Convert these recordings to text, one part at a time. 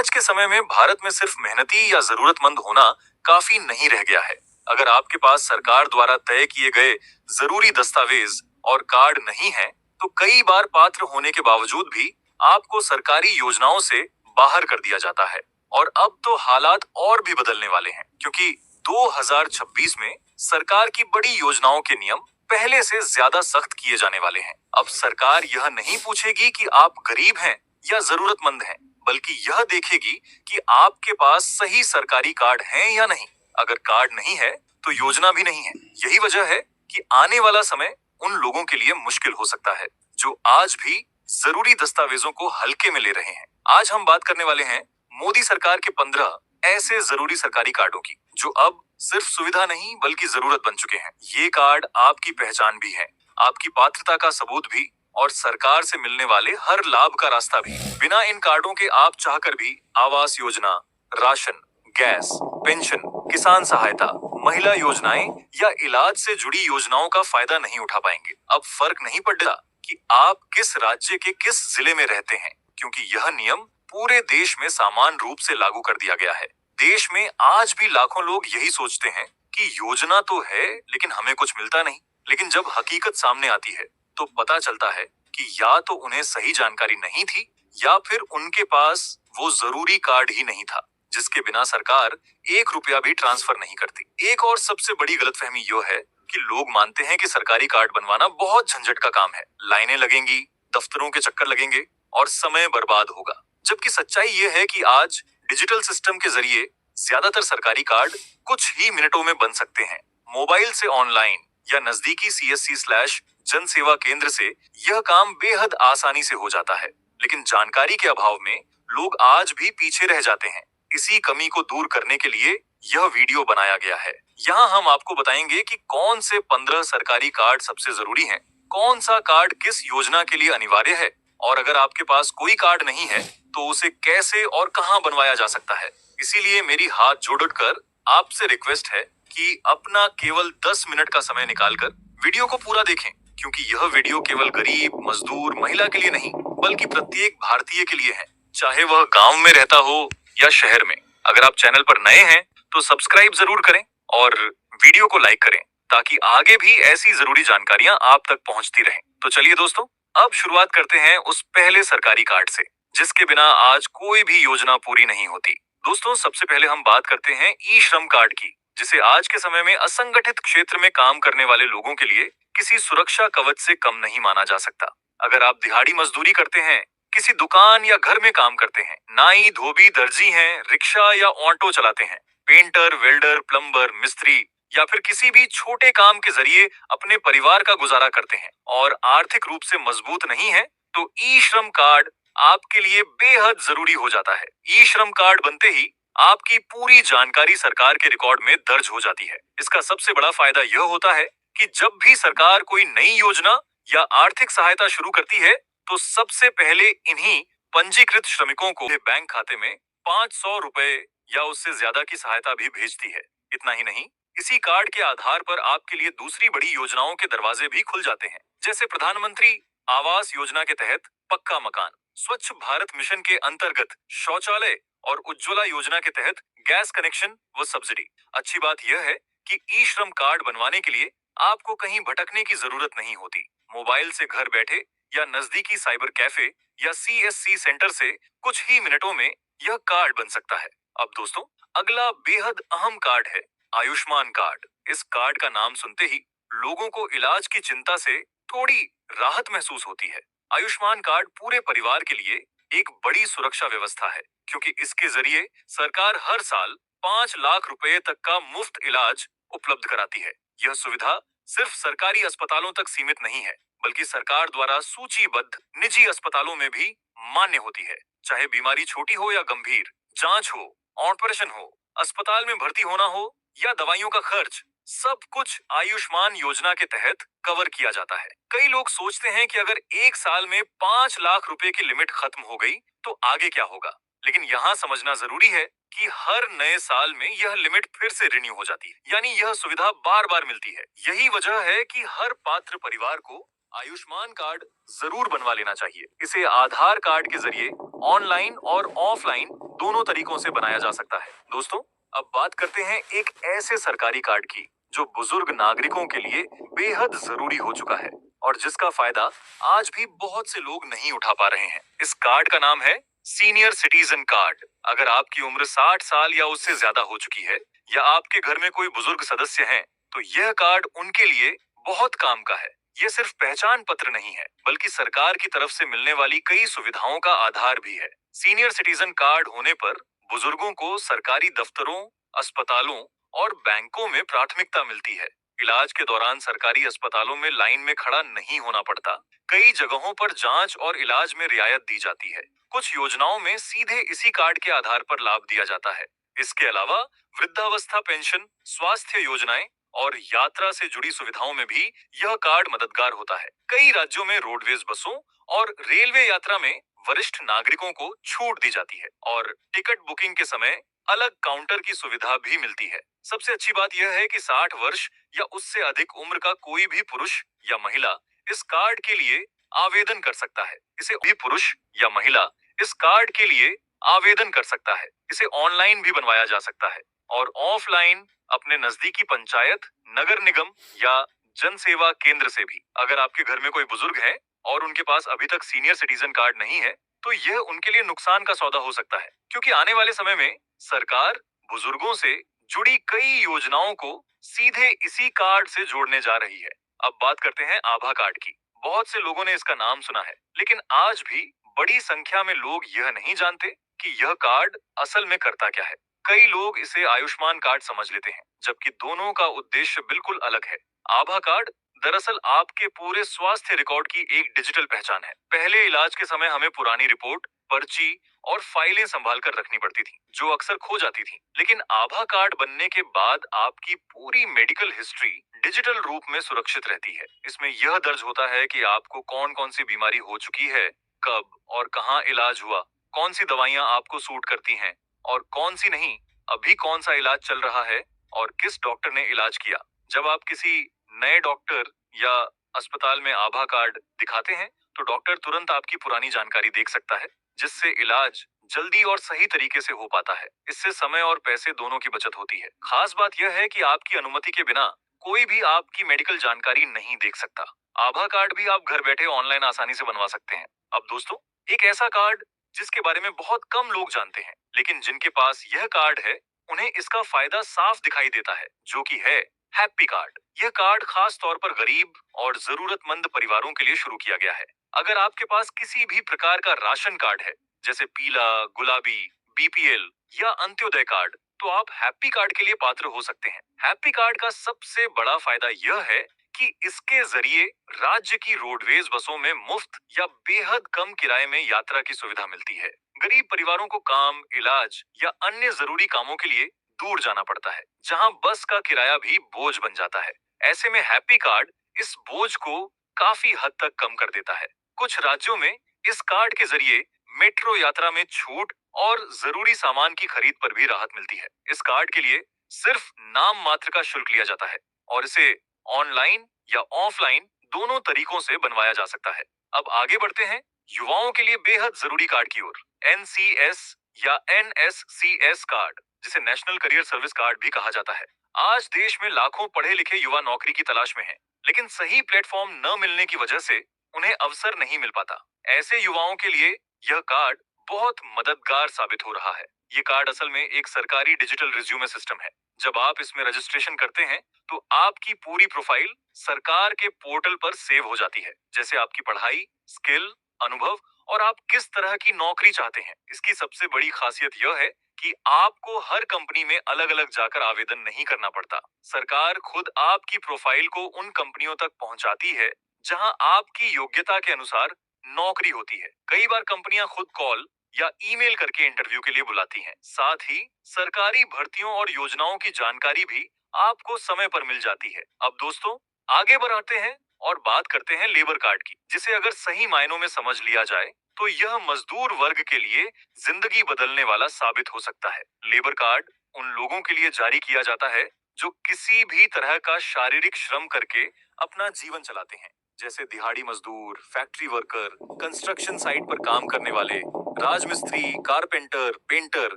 आज के समय में भारत में सिर्फ मेहनती या जरूरतमंद होना काफी नहीं रह गया है। अगर आपके पास सरकार द्वारा तय किए गए जरूरी दस्तावेज और कार्ड नहीं है, तो कई बार पात्र होने के बावजूद भी आपको सरकारी योजनाओं से बाहर कर दिया जाता है। और अब तो हालात और भी बदलने वाले हैं, क्योंकि 2026 में सरकार की बड़ी योजनाओं के नियम पहले से ज्यादा सख्त किए जाने वाले हैं। अब सरकार यह नहीं पूछेगी कि आप गरीब हैं या जरूरतमंद हैं, बल्कि यह देखेगी कि आपके पास सही सरकारी कार्ड है या नहीं। अगर कार्ड नहीं है तो योजना भी नहीं है। यही वजह है कि आने वाला समय उन लोगों के लिए मुश्किल हो सकता है जो आज भी जरूरी दस्तावेजों को हल्के में ले रहे हैं। आज हम बात करने वाले हैं मोदी सरकार के 15 ऐसे जरूरी सरकारी कार्डों की, जो अब सिर्फ सुविधा नहीं बल्कि जरूरत बन चुके हैं। ये कार्ड आपकी पहचान भी है, आपकी पात्रता का सबूत भी, और सरकार से मिलने वाले हर लाभ का रास्ता भी। बिना इन कार्डों के आप चाहकर भी Awas Yojana, ration, gas, pension, किसान सहायता, महिला योजनाएं या इलाज से जुड़ी योजनाओं का फायदा नहीं उठा पाएंगे। अब फर्क नहीं पड़ता कि आप किस राज्य के किस जिले में रहते हैं, क्योंकि यह नियम पूरे देश में समान रूप से लागू कर दिया गया है। देश में आज भी लाखों लोग यही सोचते हैं कि योजना तो है लेकिन हमें कुछ मिलता नहीं। लेकिन जब हकीकत सामने आती है तो पता चलता है कि या तो उन्हें सही जानकारी नहीं थी, या फिर उनके पास वो जरूरी कार्ड ही नहीं था, जिसके बिना सरकार 1 रुपया भी ट्रांसफर नहीं करती। एक और सबसे बड़ी गलतफहमी यह है कि लोग मानते हैं कि सरकारी कार्ड बनवाना बहुत झंझट का काम है, लाइनें लगेंगी, दफ्तरों के चक्कर लगेंगे और समय बर्बाद होगा। जबकि सच्चाई ये है कि आज डिजिटल सिस्टम के जरिए ज्यादातर सरकारी कार्ड कुछ ही मिनटों में बन सकते हैं। मोबाइल से ऑनलाइन या नजदीकी CSC/जन सेवा केंद्र से यह काम बेहद आसानी से हो जाता है। लेकिन जानकारी के अभाव में लोग आज भी पीछे रह जाते हैं। इसी कमी को दूर करने के लिए यह वीडियो बनाया गया है। यहाँ हम आपको बताएंगे कि कौन से 15 सरकारी कार्ड सबसे जरूरी हैं, कौन सा कार्ड किस योजना के लिए अनिवार्य है, और अगर आपके पास कोई कार्ड नहीं है तो उसे कैसे और कहां बनवाया जा सकता है। इसीलिए मेरी हाथ जोड़कर आपसे रिक्वेस्ट है कि अपना केवल 10 मिनट का समय निकालकर वीडियो को पूरा देखें, क्योंकि यह वीडियो केवल गरीब, मजदूर, महिला के लिए नहीं, बल्कि प्रत्येक भारतीय के लिए है, चाहे वह गांव में रहता हो या शहर में। अगर आप चैनल पर नए हैं तो सब्सक्राइब जरूर करें और वीडियो को लाइक करें, ताकि आगे भी ऐसी जरूरी जानकारियां आप तक पहुंचती रहें। तो चलिए दोस्तों, अब शुरुआत करते हैं उस पहले सरकारी कार्ड से, जिसके बिना आज कोई भी योजना पूरी नहीं होती। दोस्तों, सबसे पहले हम बात करते हैं ई श्रम कार्ड की, जिसे आज के समय में असंगठित क्षेत्र में काम करने वाले लोगों के लिए किसी सुरक्षा कवच से कम नहीं माना जा सकता। अगर आप दिहाड़ी मजदूरी करते हैं, किसी दुकान या घर में काम करते हैं, नाई, धोबी, दर्जी हैं, रिक्शा या ऑटो चलाते हैं, पेंटर, वेल्डर, प्लम्बर, मिस्त्री, या फिर किसी भी छोटे काम के जरिए अपने परिवार का गुजारा करते हैं और आर्थिक रूप से मजबूत नहीं है, तो ई श्रम कार्ड आपके लिए बेहद जरूरी हो जाता है। ई श्रम कार्ड बनते ही आपकी पूरी जानकारी सरकार के रिकॉर्ड में दर्ज हो जाती है। इसका सबसे बड़ा फायदा यह होता है कि जब भी सरकार कोई नई योजना या आर्थिक सहायता शुरू करती है, तो सबसे पहले इन्हीं पंजीकृत श्रमिकों को बैंक खाते में 500 रुपए या उससे ज्यादा की सहायता भी भेजती है। इतना ही नहीं, इसी कार्ड के आधार पर आपके लिए दूसरी बड़ी योजनाओं के दरवाजे भी खुल जाते हैं, जैसे प्रधानमंत्री आवास योजना के तहत पक्का मकान, स्वच्छ भारत मिशन के अंतर्गत शौचालय और उज्ज्वला योजना के तहत गैस कनेक्शन व सब्सिडी। अच्छी बात यह है कि ई श्रम कार्ड बनवाने के लिए आपको कहीं भटकने की जरूरत नहीं होती। मोबाइल से घर बैठे या नजदीकी साइबर कैफे या CSC सेंटर से कुछ ही मिनटों में यह कार्ड बन सकता है। अब दोस्तों, अगला बेहद अहम कार्ड है आयुष्मान कार्ड। इस कार्ड का नाम सुनते ही लोगों को इलाज की चिंता से थोड़ी राहत महसूस होती है। आयुष्मान कार्ड पूरे परिवार के लिए एक बड़ी सुरक्षा व्यवस्था है, क्योंकि इसके जरिए सरकार हर साल 5 लाख रुपए तक का मुफ्त इलाज उपलब्ध कराती है। यह सुविधा सिर्फ सरकारी अस्पतालों तक सीमित नहीं है, बल्कि सरकार द्वारा सूचीबद्ध निजी अस्पतालों में भी मान्य होती है। चाहे बीमारी छोटी हो या गंभीर, जांच हो, ऑपरेशन हो, अस्पताल में भर्ती होना हो या दवाइयों का खर्च, सब कुछ आयुष्मान योजना के तहत कवर किया जाता है। कई लोग सोचते हैं कि अगर एक साल में 5 लाख रुपए की लिमिट खत्म हो गई तो आगे क्या होगा, लेकिन यहाँ समझना जरूरी है कि हर नए साल में यह लिमिट फिर से रिन्यू हो जाती है, यानी यह सुविधा बार बार मिलती है। यही वजह है कि हर पात्र परिवार को आयुष्मान कार्ड जरूर बनवा लेना चाहिए। इसे आधार कार्ड के जरिए ऑनलाइन और ऑफलाइन दोनों तरीकों से बनाया जा सकता है। दोस्तों, अब बात करते हैं एक ऐसे सरकारी कार्ड की जो बुजुर्ग नागरिकों के लिए बेहद जरूरी हो चुका है और जिसका फायदा आज भी बहुत से लोग नहीं उठा पा रहे हैं। इस कार्ड का नाम है सीनियर सिटीजन कार्ड। अगर आपकी उम्र 60 साल या उससे ज्यादा हो चुकी है या आपके घर में कोई बुजुर्ग सदस्य हैं, तो यह कार्ड उनके लिए बहुत काम का है। ये सिर्फ पहचान पत्र नहीं है, बल्कि सरकार की तरफ से मिलने वाली कई सुविधाओं का आधार भी है। सीनियर सिटीजन कार्ड होने पर बुजुर्गों को सरकारी दफ्तरों, अस्पतालों और बैंकों में प्राथमिकता मिलती है। इलाज के दौरान सरकारी अस्पतालों में लाइन में खड़ा नहीं होना पड़ता। कई जगहों पर जांच और इलाज में रियायत दी जाती है। कुछ योजनाओं में सीधे इसी कार्ड के आधार पर लाभ दिया जाता है। इसके अलावा वृद्धावस्था पेंशन, स्वास्थ्य योजनाएं और यात्रा से जुड़ी सुविधाओं में भी यह कार्ड मददगार होता है। कई राज्यों में रोडवेज बसों और रेलवे यात्रा में वरिष्ठ नागरिकों को छूट दी जाती है और टिकट बुकिंग के समय अलग काउंटर की सुविधा भी मिलती है। सबसे अच्छी बात यह है कि 60 वर्ष या उससे अधिक उम्र का कोई भी पुरुष या महिला इस कार्ड के लिए आवेदन कर सकता है। इसे भी पुरुष या महिला इस कार्ड के लिए आवेदन कर सकता है। इसे ऑनलाइन भी बनवाया जा सकता है और ऑफलाइन अपने नजदीकी पंचायत, नगर निगम या जन सेवा केंद्र से भी। अगर आपके घर में कोई बुजुर्ग है और उनके पास अभी तक सीनियर सिटीजन कार्ड नहीं है, तो यह उनके लिए नुकसान का सौदा हो सकता है, क्योंकि आने वाले समय में सरकार बुजुर्गों से जुड़ी कई योजनाओं को सीधे इसी कार्ड से जोड़ने जा रही है। अब बात करते हैं आभा कार्ड की। बहुत से लोगों ने इसका नाम सुना है, लेकिन आज भी बड़ी संख्या में लोग यह नहीं जानते कि यह कार्ड असल में करता क्या है। कई लोग इसे आयुष्मान कार्ड समझ लेते हैं, जबकि दोनों का उद्देश्य बिल्कुल अलग है। आभा कार्ड दरअसल आपके पूरे स्वास्थ्य रिकॉर्ड की एक डिजिटल पहचान है। पहले इलाज के समय हमें पुरानी रिपोर्ट, पर्ची और फाइलें संभाल कर रखनी पड़ती थी, जो अक्सर खो जाती थी। लेकिन आभा कार्ड बनने के बाद आपकी पूरी मेडिकल हिस्ट्री डिजिटल रूप में सुरक्षित रहती है। इसमें यह दर्ज होता है कि आपको कौन कौन सी बीमारी हो चुकी है, कब और कहाँ इलाज हुआ, कौन सी दवाइयाँ आपको सूट करती हैं और कौन सी नहीं, अभी कौन सा इलाज चल रहा है और किस डॉक्टर ने इलाज किया। जब आप किसी नए डॉक्टर या अस्पताल में आभा कार्ड दिखाते हैं, तो डॉक्टर तुरंत आपकी पुरानी जानकारी देख सकता है, जिससे इलाज जल्दी और सही तरीके से हो पाता है। इससे समय और पैसे दोनों की बचत होती है। खास बात यह है कि आपकी अनुमति के बिना कोई भी आपकी मेडिकल जानकारी नहीं देख सकता। आभा कार्ड भी आप घर बैठे ऑनलाइन आसानी से बनवा सकते हैं। अब दोस्तों, एक ऐसा कार्ड जिसके बारे में बहुत कम लोग जानते हैं, लेकिन जिनके पास यह कार्ड है, उन्हें इसका फायदा साफ दिखाई देता है, जो कि है हैप्पी कार्ड। यह कार्ड खास तौर पर गरीब और जरूरतमंद परिवारों के लिए शुरू किया गया है। अगर आपके पास किसी भी प्रकार का राशन कार्ड है, जैसे पीला, गुलाबी, बीपीएल या अंत्योदय कार्ड, तो आप हैप्पी कार्ड के लिए पात्र हो सकते हैं। हैप्पी कार्ड का सबसे बड़ा फायदा यह है कि इसके जरिए राज्य की रोडवेज बसों में मुफ्त या बेहद कम किराए में यात्रा की सुविधा मिलती है। गरीब परिवारों को काम, इलाज या अन्य जरूरी कामों के लिए दूर जाना पड़ता है, जहां बस का किराया भी बोझ बन जाता है। ऐसे में हैप्पी कार्ड इस बोझ को काफी हद तक कम कर देता है। कुछ राज्यों में इस कार्ड के जरिए मेट्रो यात्रा में छूट और जरूरी सामान की खरीद पर भी राहत मिलती है। इस कार्ड के लिए सिर्फ नाम मात्र का शुल्क लिया जाता है और इसे ऑनलाइन या ऑफलाइन दोनों तरीकों से बनवाया जा सकता है। अब आगे बढ़ते हैं युवाओं के लिए बेहद जरूरी कार्ड की ओर। एनसीएस या एनएससीएस कार्ड, जिसे नेशनल करियर सर्विस कार्ड भी कहा जाता है। आज देश में लाखों पढ़े लिखे युवा नौकरी की तलाश में हैं, लेकिन सही प्लेटफॉर्म न मिलने की वजह से उन्हें अवसर नहीं मिल पाता। ऐसे युवाओं के लिए यह कार्ड बहुत मददगार साबित हो रहा है। ये कार्ड असल में एक सरकारी डिजिटल रिज्यूमे सिस्टम है। जब आप इसमें रजिस्ट्रेशन करते हैं, तो आपकी पूरी प्रोफाइल सरकार के पोर्टल पर सेव हो जाती है, जैसे आपकी पढ़ाई, स्किल, अनुभव और आप किस तरह की नौकरी चाहते हैं। इसकी सबसे बड़ी खासियत यह है कि आपको हर कंपनी में अलग अलग जाकर आवेदन नहीं करना पड़ता। सरकार खुद आपकी प्रोफाइल को उन कंपनियों तक पहुंचाती है जहां आपकी योग्यता के अनुसार नौकरी होती है। कई बार कंपनियां खुद कॉल या ईमेल करके इंटरव्यू के लिए बुलाती हैं। साथ ही सरकारी भर्तियों और योजनाओं की जानकारी भी आपको समय पर मिल जाती है। अब दोस्तों, आगे बढ़ाते हैं और बात करते हैं लेबर कार्ड की, जिसे अगर सही मायनों में समझ लिया जाए तो यह मजदूर वर्ग के लिए जिंदगी बदलने वाला साबित हो सकता है। लेबर कार्ड उन लोगों के लिए जारी किया जाता है जो किसी भी तरह का शारीरिक श्रम करके अपना जीवन चलाते हैं, जैसे दिहाड़ी मजदूर, फैक्ट्री वर्कर, कंस्ट्रक्शन साइट पर काम करने वाले, राजमिस्त्री, कारपेंटर, पेंटर,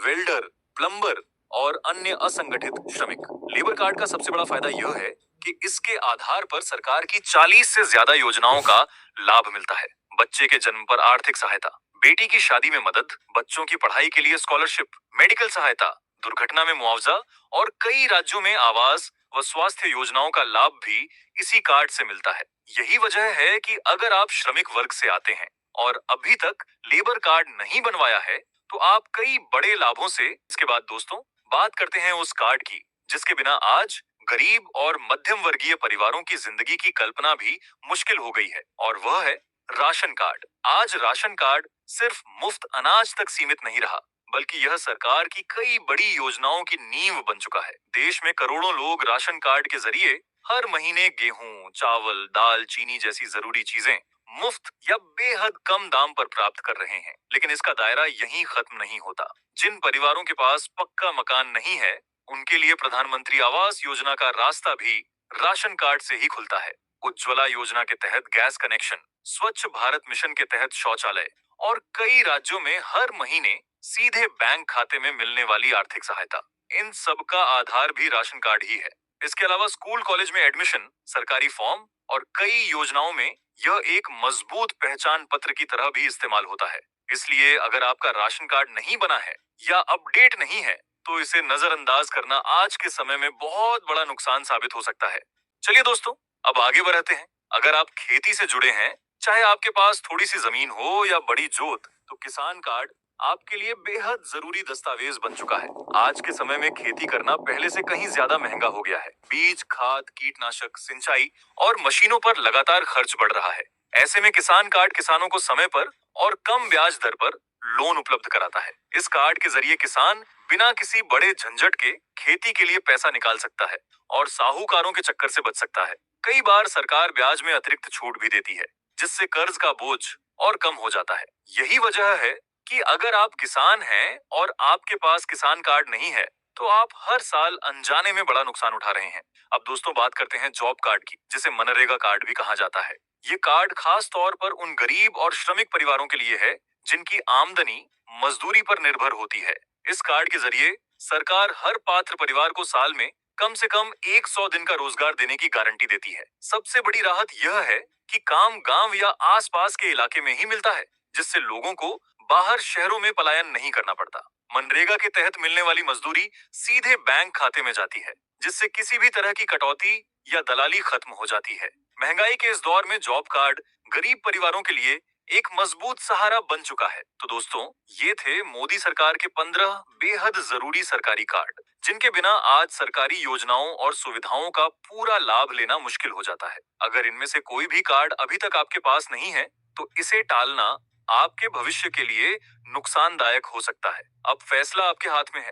वेल्डर, प्लम्बर और अन्य असंगठित श्रमिक। लेबर कार्ड का सबसे बड़ा फायदा यह है कि इसके आधार पर सरकार की 40 से ज्यादा योजनाओं का लाभ मिलता है। बच्चे के जन्म पर आर्थिक सहायता, बेटी की शादी में मदद, बच्चों की पढ़ाई के लिए स्कॉलरशिप, मेडिकल सहायता, दुर्घटना में मुआवजा और कई राज्यों में आवास व स्वास्थ्य योजनाओं का लाभ भी इसी कार्ड से मिलता है। यही वजह है कि अगर आप श्रमिक वर्ग से आते हैं और अभी तक लेबर कार्ड नहीं बनवाया है, तो आप कई बड़े लाभों से। इसके बाद दोस्तों, बात करते हैं उस कार्ड की जिसके बिना आज गरीब और मध्यम वर्गीय परिवारों की जिंदगी की कल्पना भी मुश्किल हो गई है, और वह है राशन कार्ड। आज राशन कार्ड सिर्फ मुफ्त अनाज तक सीमित नहीं रहा, बल्कि यह सरकार की कई बड़ी योजनाओं की नींव बन चुका है। देश में करोड़ों लोग राशन कार्ड के जरिए हर महीने गेहूं, चावल, दाल, चीनी जैसी जरूरी चीजें मुफ्त या बेहद कम दाम पर प्राप्त कर रहे हैं। लेकिन इसका दायरा यहीं खत्म नहीं होता। जिन परिवारों के पास पक्का मकान नहीं है, उनके लिए प्रधानमंत्री आवास योजना का रास्ता भी राशन कार्ड से ही खुलता है। उज्ज्वला योजना के तहत गैस कनेक्शन, स्वच्छ भारत मिशन के तहत शौचालय और कई राज्यों में हर महीने सीधे बैंक खाते में मिलने वाली आर्थिक सहायता, इन सब का आधार भी राशन कार्ड ही है। इसके अलावा स्कूल कॉलेज में एडमिशन, सरकारी फॉर्म और कई योजनाओं में यह एक मजबूत पहचान पत्र की तरह भी इस्तेमाल होता है। इसलिए अगर आपका राशन कार्ड नहीं बना है या अपडेट नहीं है, तो इसे नजरअंदाज करना आज के समय में बहुत बड़ा नुकसान साबित हो सकता है। चलिए दोस्तों, अब आगे बढ़ते हैं। अगर आप खेती से जुड़े हैं, चाहे आपके पास थोड़ी सी जमीन हो या बड़ी जोत, तो किसान कार्ड आपके लिए बेहद जरूरी दस्तावेज बन चुका है। आज के समय में खेती करना पहले से कहीं ज्यादा महंगा हो गया है। बीज, खाद, कीटनाशक, सिंचाई और मशीनों पर लगातार खर्च बढ़ रहा है। ऐसे में किसान कार्ड किसानों को समय पर और कम ब्याज दर पर लोन उपलब्ध कराता है। इस कार्ड के जरिए किसान बिना किसी बड़े झंझट के खेती के लिए पैसा निकाल सकता है और साहूकारों के चक्कर से बच सकता है। कई बार सरकार ब्याज में अतिरिक्त छूट भी देती है, जिससे कर्ज का बोझ और कम हो जाता है। यही वजह है कि अगर आप किसान हैं और आपके पास किसान कार्ड नहीं है, तो आप हर साल अनजाने में बड़ा नुकसान उठा रहे हैं। अब दोस्तों, बात करते हैं जॉब कार्ड की, जिसे मनरेगा कार्ड भी कहा जाता है। ये कार्ड खास तौर पर उन गरीब और श्रमिक परिवारों के लिए है जिनकी आमदनी मजदूरी पर निर्भर होती है। इस कार्ड के जरिए सरकार हर पात्र परिवार को साल में कम से कम 100 दिन का रोजगार देने की गारंटी देती है। सबसे बड़ी राहत यह है कि काम गांव या आसपास के इलाके में ही मिलता है, जिससे लोगों को बाहर शहरों में पलायन नहीं करना पड़ता। मनरेगा के तहत मिलने वाली मजदूरी सीधे बैंक खाते में जाती है, जिससे किसी भी तरह की कटौती या दलाली खत्म हो जाती है। महंगाई के इस दौर में जॉब कार्ड गरीब परिवारों के लिए एक मजबूत सहारा बन चुका है। तो दोस्तों, ये थे मोदी सरकार के 15 बेहद जरूरी सरकारी कार्ड, जिनके बिना आज सरकारी योजनाओं और सुविधाओं का पूरा लाभ लेना मुश्किल हो जाता है। अगर इनमें से कोई भी कार्ड अभी तक आपके पास नहीं है, तो इसे टालना आपके भविष्य के लिए नुकसानदायक हो सकता है। अब फैसला आपके हाथ में है।